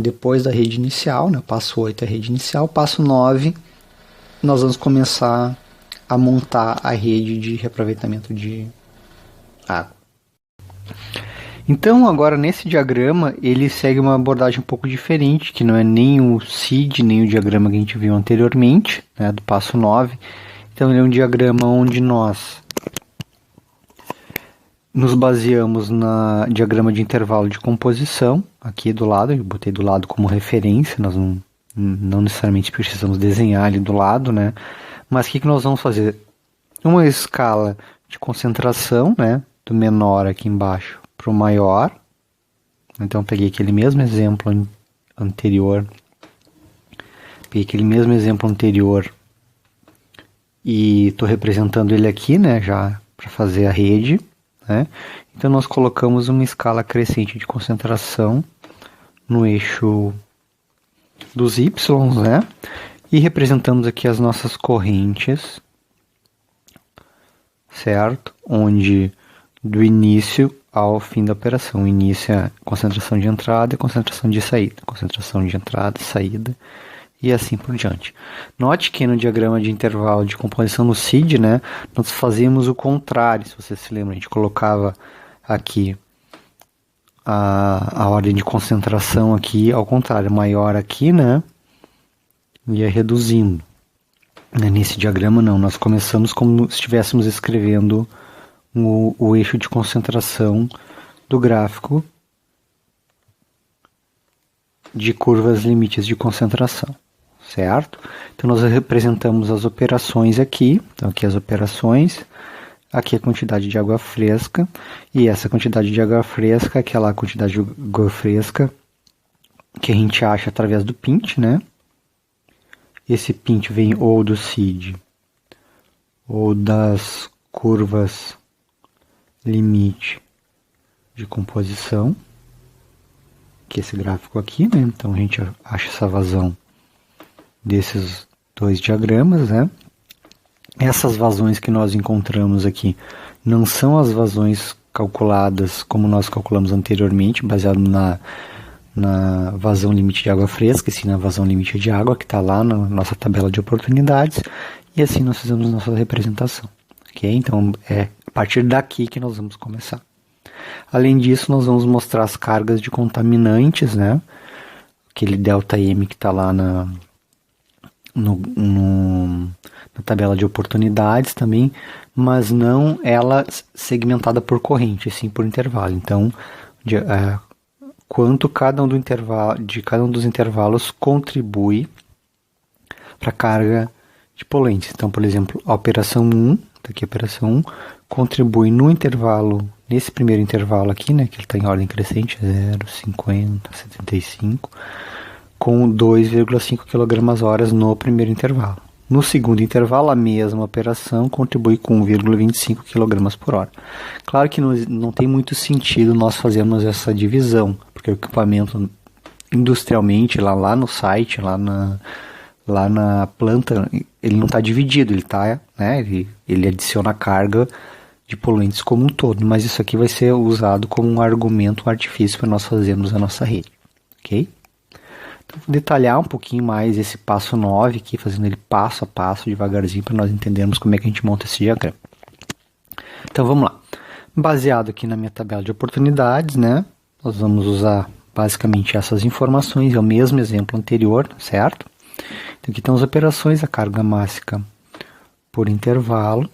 depois da rede inicial, né, passo 8 é a rede inicial, passo 9, nós vamos começar a montar a rede de reaproveitamento de água. Então, agora nesse diagrama, ele segue uma abordagem um pouco diferente, que não é nem o CID, nem o diagrama que a gente viu anteriormente, né, do passo 9. Então, ele é um diagrama onde nós nos baseamos no diagrama de intervalo de composição, aqui do lado, eu botei do lado como referência, nós não necessariamente precisamos desenhar ali do lado, né? Mas o que nós vamos fazer? Uma escala de concentração, né, do menor aqui embaixo para o maior. Então, peguei aquele mesmo exemplo anterior, e estou representando ele aqui, né, já para fazer a rede, né? Então, nós colocamos uma escala crescente de concentração no eixo dos y, né? E representamos aqui as nossas correntes, certo? Onde do início ao fim da operação. Início é concentração de entrada e concentração de saída. Concentração de entrada, saída e assim por diante. Note que no diagrama de intervalo de composição no CID, né, nós fazíamos o contrário, se você se lembra. A gente colocava aqui a ordem de concentração aqui ao contrário, maior aqui, né, ia reduzindo. Nesse diagrama não, nós começamos como se estivéssemos escrevendo o eixo de concentração do gráfico de curvas limites de concentração, certo? Então nós representamos as operações aqui, então aqui as operações, aqui a quantidade de água fresca, e essa quantidade de água fresca é aquela quantidade de água fresca que a gente acha através do pint, né? Esse pint vem ou do CID ou das curvas limite de composição, que é esse gráfico aqui, né? Então a gente acha essa vazão desses dois diagramas, né? Essas vazões que nós encontramos aqui não são as vazões calculadas como nós calculamos anteriormente, baseado na vazão limite de água fresca, e sim na vazão limite de água, que está lá na nossa tabela de oportunidades, e assim nós fizemos nossa representação. Okay? Então, é a partir daqui que nós vamos começar. Além disso, nós vamos mostrar as cargas de contaminantes, né? Aquele ΔM que está lá na tabela de oportunidades também, mas não ela segmentada por corrente, sim por intervalo. Então, quanto cada um dos intervalos contribui para a carga de poluentes. Então, por exemplo, a operação 1, tá aqui a operação 1, contribui no intervalo, nesse primeiro intervalo aqui, né, que ele está em ordem crescente, 0,50, 75, com 2,5 kg/h no primeiro intervalo. No segundo intervalo, a mesma operação contribui com 1,25 kg/h. Claro que não tem muito sentido nós fazermos essa divisão, porque o equipamento industrialmente, lá no site, lá na planta, ele não está dividido, ele tá, né, ele adiciona a carga de poluentes como um todo, mas isso aqui vai ser usado como um argumento, um artifício para nós fazermos a nossa rede, ok? Então, vou detalhar um pouquinho mais esse passo 9 aqui, fazendo ele passo a passo, devagarzinho, para nós entendermos como é que a gente monta esse diagrama. Então, vamos lá. Baseado aqui na minha tabela de oportunidades, né, nós vamos usar basicamente essas informações, é o mesmo exemplo anterior, certo? Então, aqui estão as operações, a carga mássica por intervalo,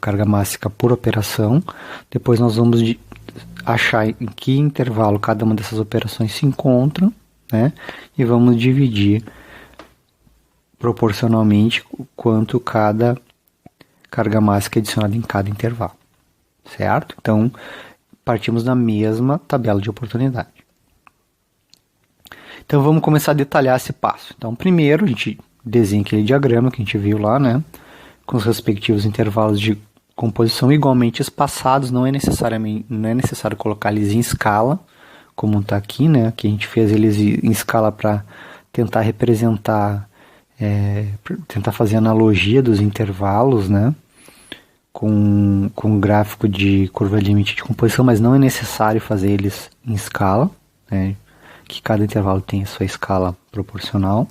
carga mássica por operação. Depois nós vamos achar em que intervalo cada uma dessas operações se encontra, né? E vamos dividir proporcionalmente o quanto cada carga mássica é adicionada em cada intervalo, certo? Então, partimos da mesma tabela de oportunidade. Então, vamos começar a detalhar esse passo. Então, primeiro, a gente desenha aquele diagrama que a gente viu lá, né? Com os respectivos intervalos de composição igualmente espaçados. Não é necessário colocar eles em escala, como está aqui, né? Que a gente fez eles em escala para tentar representar, tentar fazer analogia dos intervalos, né? Com um gráfico de curva limite de composição, mas não é necessário fazer eles em escala, né? que cada intervalo tem a sua escala proporcional.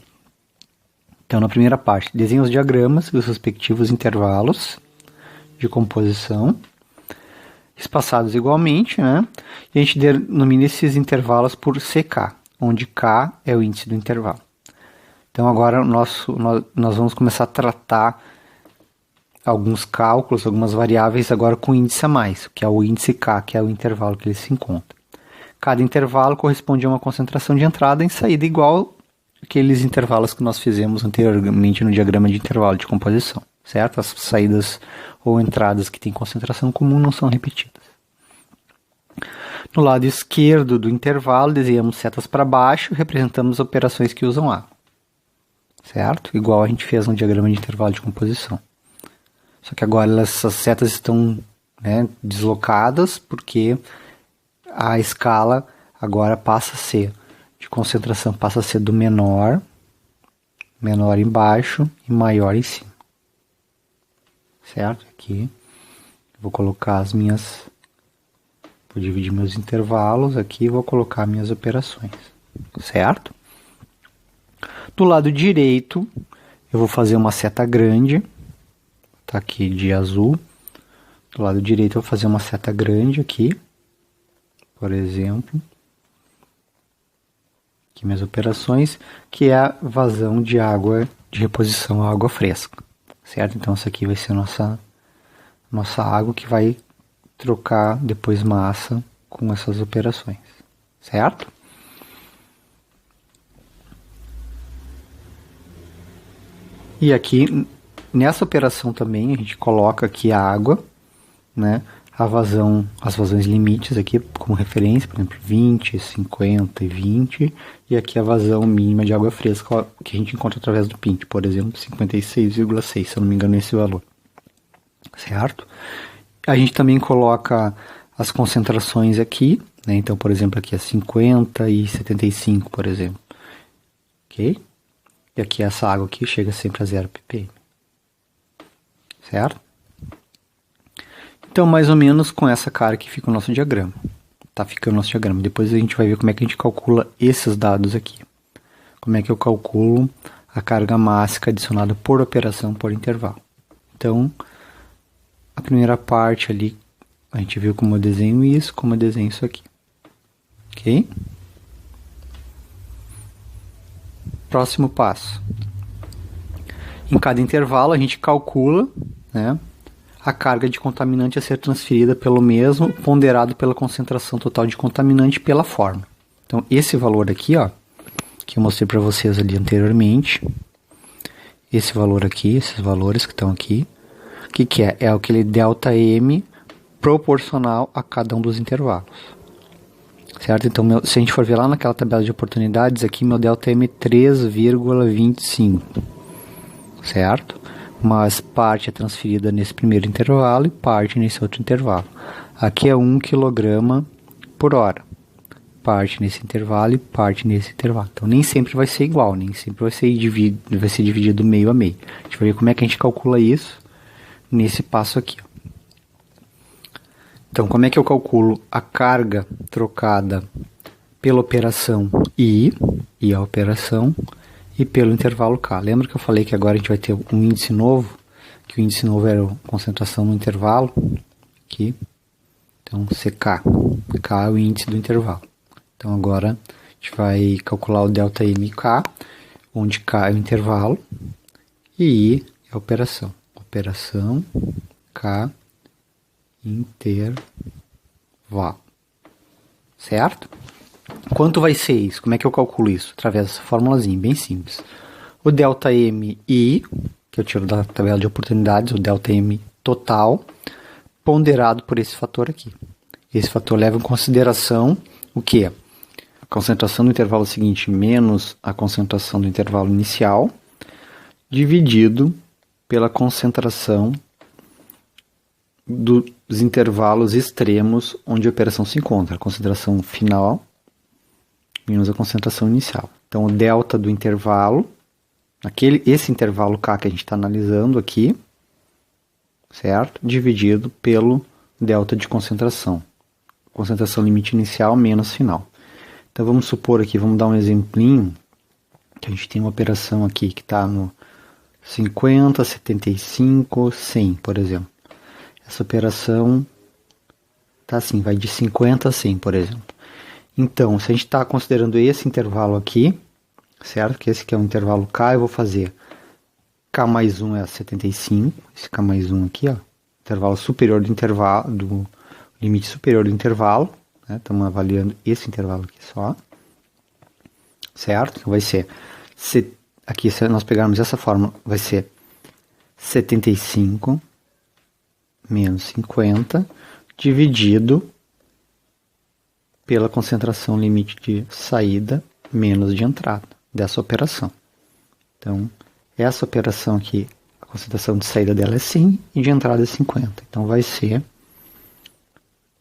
Então, na primeira parte, desenha os diagramas dos respectivos intervalos de composição, espaçados igualmente, né? E a gente denomina esses intervalos por CK, onde K é o índice do intervalo. Então, agora nós vamos começar a tratar alguns cálculos, algumas variáveis agora com índice a mais, que é o índice K, que é o intervalo que ele se encontra. Cada intervalo corresponde a uma concentração de entrada e saída igual aqueles intervalos que nós fizemos anteriormente no diagrama de intervalo de composição, certo? As saídas ou entradas que têm concentração comum não são repetidas. No lado esquerdo do intervalo, desenhamos setas para baixo e representamos operações que usam água, certo? Igual a gente fez no diagrama de intervalo de composição. Só que agora essas setas estão, né, deslocadas porque a escala agora passa a ser de concentração, passa a ser do menor embaixo e maior em cima. Certo? Aqui vou colocar vou dividir meus intervalos aqui e vou colocar minhas operações. Certo? Do lado direito, eu vou fazer uma seta grande. Tá aqui de azul. Do lado direito eu vou fazer uma seta grande aqui. Por exemplo. Aqui minhas operações, que é a vazão de água de reposição à água fresca. Certo? Então essa aqui vai ser a nossa água que vai trocar depois massa com essas operações. Certo? E aqui, nessa operação também, a gente coloca aqui a água, né? As vazões limites aqui como referência, por exemplo, 20, 50 e 20. E aqui a vazão mínima de água fresca que a gente encontra através do PINT, por exemplo, 56,6, se eu não me engano, esse valor. Certo? A gente também coloca as concentrações aqui, né? Então, por exemplo, aqui é 50 e 75, por exemplo. Ok? E aqui essa água aqui chega sempre a 0 ppm. Certo? Então, mais ou menos com essa cara que fica o nosso diagrama. Tá ficando o nosso diagrama. Depois a gente vai ver como é que a gente calcula esses dados aqui. Como é que eu calculo a carga mássica adicionada por operação por intervalo. Então, a primeira parte ali, a gente viu como eu desenho isso, como eu desenho isso aqui. Ok? Próximo passo. Em cada intervalo a gente calcula, né, a carga de contaminante a ser transferida pelo mesmo, ponderado pela concentração total de contaminante pela forma. Então, esse valor aqui, ó, que eu mostrei para vocês ali anteriormente, esse valor aqui, esses valores que estão aqui, o que é? É aquele ΔM proporcional a cada um dos intervalos. Certo? Então, se a gente for ver lá naquela tabela de oportunidades, aqui meu ΔM é 3,25. Certo? Mas parte é transferida nesse primeiro intervalo e parte nesse outro intervalo. Aqui é 1 kg por hora. Parte nesse intervalo e parte nesse intervalo. Então nem sempre vai ser igual, nem sempre vai ser dividido meio a meio. A gente vai ver como é que a gente calcula isso nesse passo aqui. Então, como é que eu calculo a carga trocada pela operação I a operação, e pelo intervalo K. Lembra que eu falei que agora a gente vai ter um índice novo? Que o índice novo era a concentração no intervalo. Aqui. Então, CK. K é o índice do intervalo. Então, agora a gente vai calcular o ΔMK, onde K é o intervalo e I é a operação. Operação K intervalo. Certo? Quanto vai ser isso? Como é que eu calculo isso? Através dessa formulazinha, bem simples. O ΔMI, que eu tiro da tabela de oportunidades, o ΔM total, ponderado por esse fator aqui. Esse fator leva em consideração o quê? A concentração do intervalo seguinte menos a concentração do intervalo inicial, dividido pela concentração dos intervalos extremos onde a operação se encontra. A concentração final menos a concentração inicial. Então, o delta do intervalo, esse intervalo K que a gente está analisando aqui, certo? Dividido pelo delta de concentração. Concentração limite inicial menos final. Então vamos supor aqui, vamos dar um exemplinho, que a gente tem uma operação aqui que está no 50, 75, 100, por exemplo. Essa operação está assim, vai de 50 a 100, por exemplo. Então, se a gente está considerando esse intervalo aqui, certo? Que esse aqui é o intervalo K, eu vou fazer K mais 1 é 75, esse K mais 1 aqui, ó, intervalo superior do intervalo, do limite superior do intervalo, né? Estamos avaliando esse intervalo aqui só, certo? Então vai ser, aqui se nós pegarmos essa fórmula, vai ser 75 menos 50 dividido pela concentração limite de saída menos de entrada dessa operação. Então, essa operação aqui, a concentração de saída dela é 100 e de entrada é 50. Então, vai ser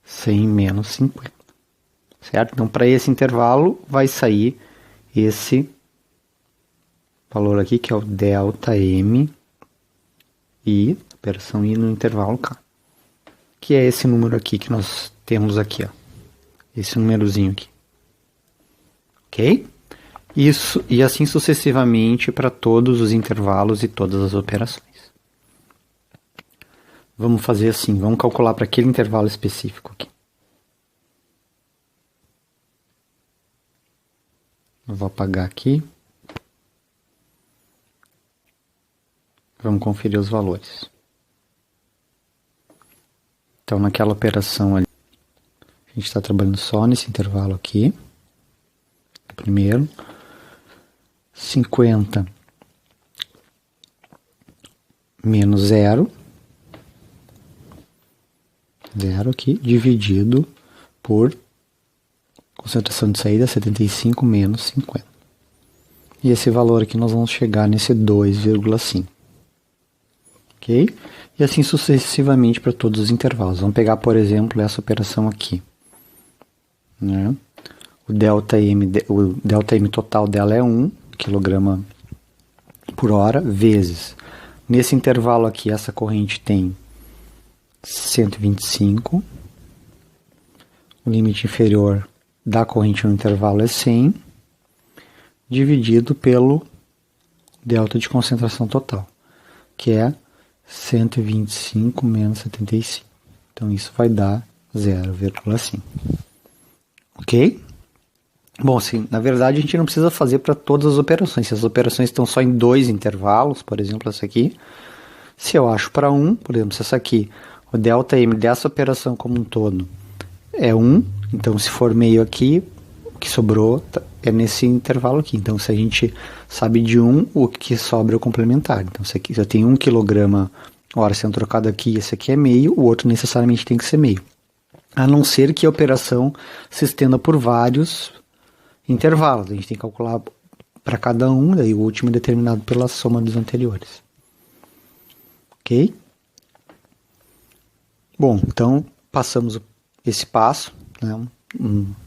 100 menos 50. Certo? Então, para esse intervalo, vai sair esse valor aqui, que é o ΔM I, operação I no intervalo K. Que é esse número aqui que nós temos aqui, ó. Esse númerozinho aqui. Ok? Isso, e assim sucessivamente para todos os intervalos e todas as operações. Vamos fazer assim, vamos calcular para aquele intervalo específico aqui. Eu vou apagar aqui. Vamos conferir os valores. Então, naquela operação ali, a gente está trabalhando só nesse intervalo aqui. Primeiro, 50 menos 0, 0 aqui, dividido por concentração de saída 75 menos 50. E esse valor aqui nós vamos chegar nesse 2,5. Ok? E assim sucessivamente para todos os intervalos. Vamos pegar, por exemplo, essa operação aqui, né? O ΔM total dela é 1 kg por hora, vezes, nesse intervalo aqui, essa corrente tem 125, o limite inferior da corrente no intervalo é 100, dividido pelo delta de concentração total, que é 125 menos 75. Então, isso vai dar 0,5. Ok? Bom, sim, na verdade a gente não precisa fazer para todas as operações. Se as operações estão só em 2 intervalos, por exemplo, essa aqui, se eu acho para 1, por exemplo, se essa aqui, o ΔM dessa operação como um todo é 1, então se for meio aqui, o que sobrou é nesse intervalo aqui. Então, se a gente sabe de 1, o que sobra é o complementar. Então, se aqui já tem 1 kg hora sendo trocado aqui, esse aqui é meio, o outro necessariamente tem que ser meio. A não ser que a operação se estenda por vários intervalos. A gente tem que calcular para cada um, daí o último é determinado pela soma dos anteriores. Ok? Bom, então passamos esse passo, né,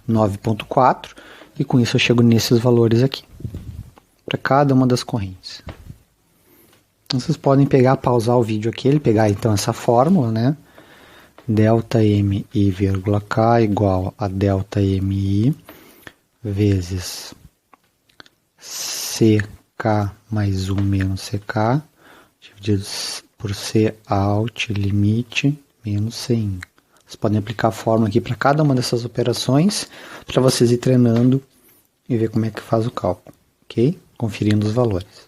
9.4, e com isso eu chego nesses valores aqui, para cada uma das correntes. Vocês podem pausar o vídeo aqui, ele pegar então essa fórmula, né? ΔMI, K igual a ΔMI vezes CK mais 1 menos CK, dividido por C alt limite menos C. Vocês podem aplicar a fórmula aqui para cada uma dessas operações, para vocês ir treinando e ver como é que faz o cálculo, ok? Conferindo os valores.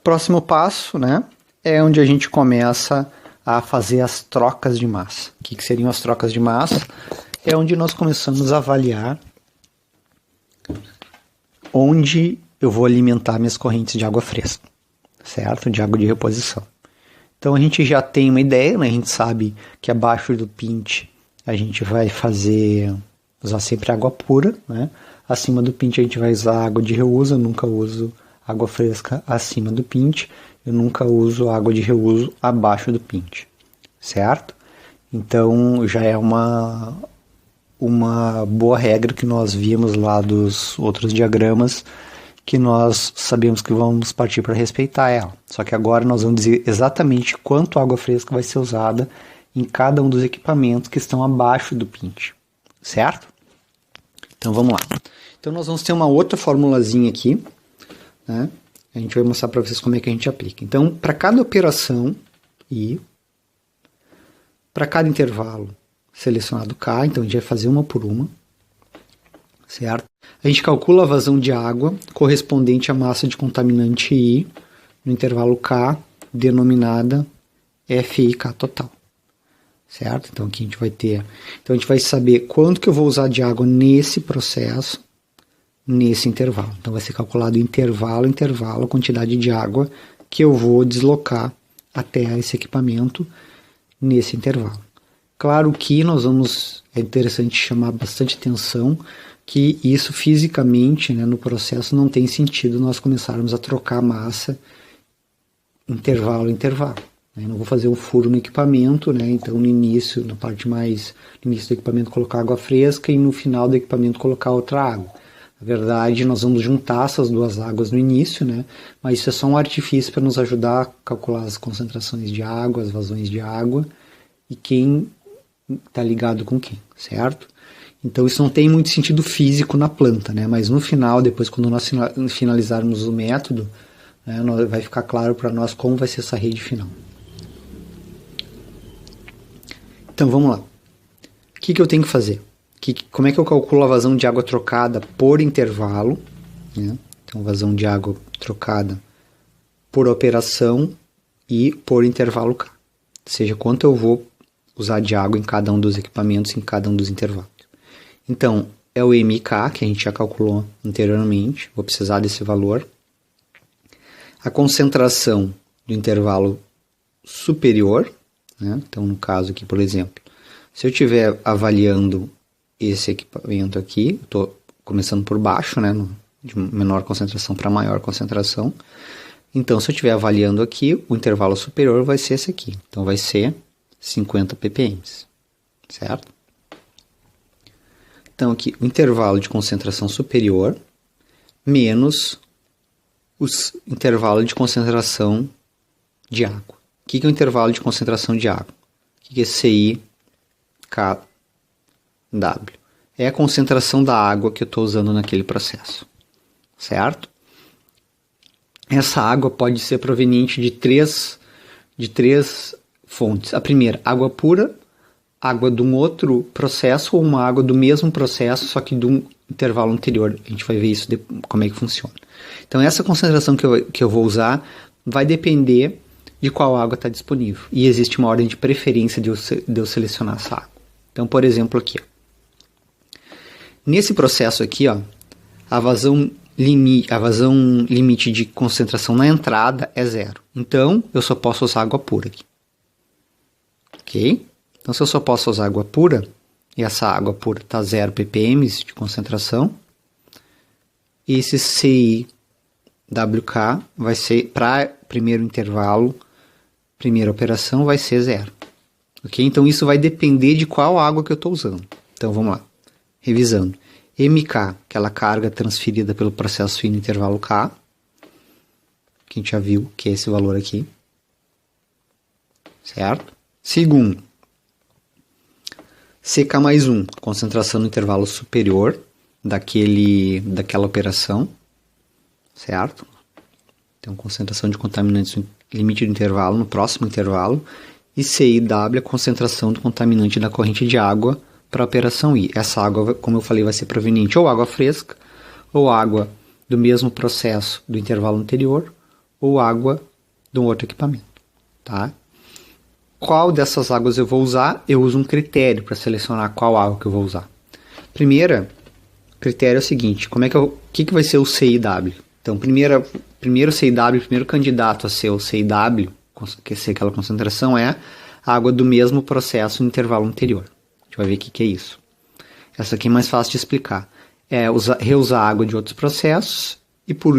Próximo passo, né, é onde a gente começa a fazer as trocas de massa. O que seriam as trocas de massa? É onde nós começamos a avaliar onde eu vou alimentar minhas correntes de água fresca, certo? De água de reposição. Então a gente já tem uma ideia, né? A gente sabe que abaixo do pint a gente vai usar sempre água pura, né? Acima do pint a gente vai usar água de reuso. Eu nunca uso água fresca acima do pint, eu nunca uso água de reuso abaixo do pint, certo? Então já é uma boa regra que nós vimos lá dos outros diagramas, que nós sabemos que vamos partir para respeitar ela. Só que agora nós vamos dizer exatamente quanto água fresca vai ser usada em cada um dos equipamentos que estão abaixo do pint, certo? Então vamos lá. Então nós vamos ter uma outra formulazinha aqui, né? A gente vai mostrar para vocês como é que a gente aplica. Então, para cada operação I, para cada intervalo selecionado K, então a gente vai fazer uma por uma, certo? A gente calcula a vazão de água correspondente à massa de contaminante I no intervalo K, denominada FIK total, certo? Então aqui a gente vai ter, então a gente vai saber quanto que eu vou usar de água nesse processo, nesse intervalo. Então vai ser calculado intervalo a intervalo a quantidade de água que eu vou deslocar até esse equipamento nesse intervalo. Claro que é interessante chamar bastante atenção que isso fisicamente, né, no processo não tem sentido nós começarmos a trocar massa intervalo a intervalo. Eu não vou fazer um furo no equipamento, né? Então no início, no início do equipamento colocar água fresca e no final do equipamento colocar outra água. Na verdade, nós vamos juntar essas duas águas no início, né? Mas isso é só um artifício para nos ajudar a calcular as concentrações de água, as vazões de água e quem está ligado com quem, certo? Então isso não tem muito sentido físico na planta, né? Mas no final, depois quando nós finalizarmos o método, né, vai ficar claro para nós como vai ser essa rede final. Então vamos lá. O que eu tenho que fazer? Como é que eu calculo a vazão de água trocada por intervalo? Né? Então vazão de água trocada por operação e por intervalo K. Ou seja, quanto eu vou usar de água em cada um dos equipamentos, em cada um dos intervalos. Então, é o MK, que a gente já calculou anteriormente. Vou precisar desse valor. A concentração do intervalo superior, né? Então, no caso aqui, por exemplo, se eu estiver avaliando esse equipamento aqui, estou começando por baixo, né? De menor concentração para maior concentração. Então, se eu estiver avaliando aqui, o intervalo superior vai ser esse aqui. Então, vai ser 50 ppm, certo? Então, aqui, o intervalo de concentração superior menos o intervalo de concentração de água. O que é o intervalo de concentração de água? O que é CI KW? É a concentração da água que eu estou usando naquele processo, certo? Essa água pode ser proveniente de três fontes. A primeira, água pura, água de um outro processo ou uma água do mesmo processo, só que de um intervalo anterior. A gente vai ver isso como é que funciona. Então, essa concentração que eu vou usar vai depender de qual água está disponível. E existe uma ordem de preferência de eu selecionar essa água. Então, por exemplo, aqui. Ó. Nesse processo aqui, ó, a vazão limite de concentração na entrada é 0. Então, eu só posso usar água pura aqui. Ok? Então, se eu só posso usar água pura, e essa água pura está 0 ppm de concentração, esse CIWK vai ser, para primeiro intervalo, primeira operação, vai ser 0. Ok? Então, isso vai depender de qual água que eu estou usando. Então, vamos lá. Revisando. MK, aquela carga transferida pelo processo fino intervalo K, que a gente já viu, que é esse valor aqui. Certo? Segundo, CK mais 1, concentração no intervalo superior daquela operação, certo? Então, concentração de contaminantes no limite do intervalo, no próximo intervalo, e CIW, a concentração do contaminante da corrente de água para a operação I. Essa água, como eu falei, vai ser proveniente ou água fresca, ou água do mesmo processo do intervalo anterior, ou água de um outro equipamento, tá? Qual dessas águas eu vou usar? Eu uso um critério para selecionar qual água que eu vou usar. Primeiro critério é o seguinte, o que vai ser o CIW? Então, primeiro CIW, primeiro candidato a ser o CIW, que ser aquela concentração, é a água do mesmo processo no intervalo anterior. A gente vai ver o que é isso. Essa aqui é mais fácil de explicar. É reusar água de outros processos e, por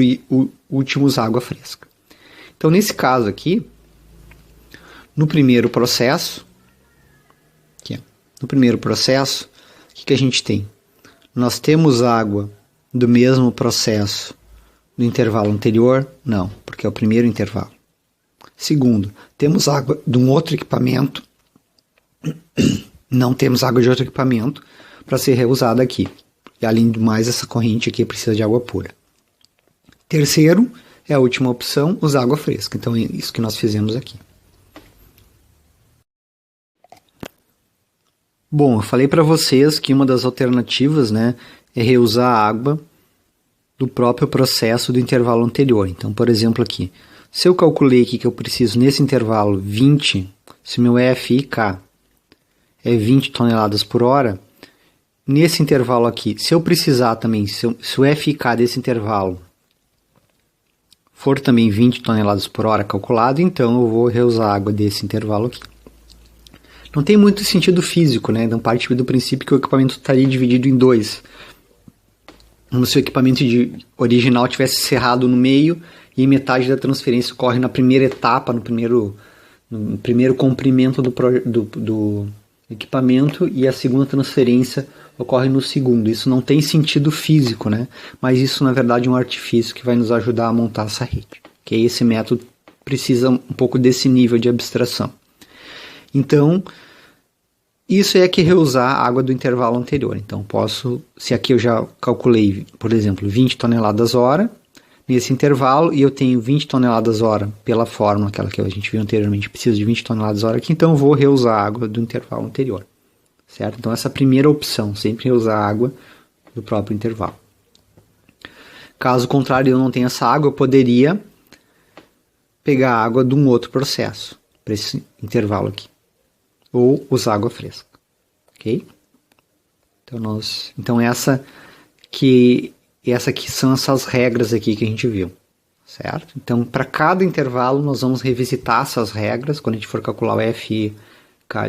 último, usar água fresca. Então, nesse caso aqui, no primeiro processo, o que a gente tem? Nós temos água do mesmo processo no intervalo anterior? Não, porque é o primeiro intervalo. Segundo, temos água de um outro equipamento não temos água de outro equipamento para ser reusada aqui. E além de mais, essa corrente aqui precisa de água pura. Terceiro, é a última opção, usar água fresca. Então é isso que nós fizemos aqui. Bom, eu falei para vocês que uma das alternativas, né, é reusar a água do próprio processo do intervalo anterior. Então, por exemplo, aqui, se eu calculei aqui que eu preciso nesse intervalo 20, se meu FIK é 20 toneladas por hora, nesse intervalo aqui, se eu precisar também, se o FIK desse intervalo for também 20 toneladas por hora calculado, então eu vou reusar a água desse intervalo aqui. Não tem muito sentido físico, né? Então parte do princípio que o equipamento estaria dividido em dois. Como se o equipamento original tivesse cerrado no meio e metade da transferência ocorre na primeira etapa, no primeiro comprimento do equipamento, e a segunda transferência ocorre no segundo. Isso não tem sentido físico, né? Mas isso na verdade é um artifício que vai nos ajudar a montar essa rede. Que esse método precisa um pouco desse nível de abstração. Então, isso é que reusar a água do intervalo anterior. Então, se aqui eu já calculei, por exemplo, 20 toneladas hora, nesse intervalo, e eu tenho 20 toneladas hora pela fórmula, aquela que a gente viu anteriormente, preciso de 20 toneladas hora aqui, então eu vou reusar a água do intervalo anterior. Certo? Então, essa é a primeira opção, sempre reusar a água do próprio intervalo. Caso contrário, eu não tenha essa água, eu poderia pegar a água de um outro processo, para esse intervalo aqui. Ou usar água fresca, ok? Então essa aqui são essas regras aqui que a gente viu, certo? Então, para cada intervalo, nós vamos revisitar essas regras. Quando a gente for calcular o FI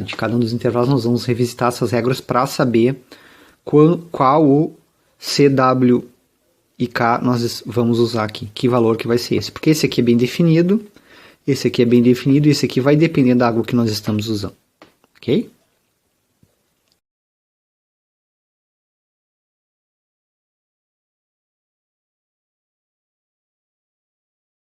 de cada um dos intervalos, nós vamos revisitar essas regras para saber qual o CW e K nós vamos usar aqui, que valor que vai ser esse. Porque esse aqui é bem definido, esse aqui é bem definido, e esse aqui vai depender da água que nós estamos usando. Ok?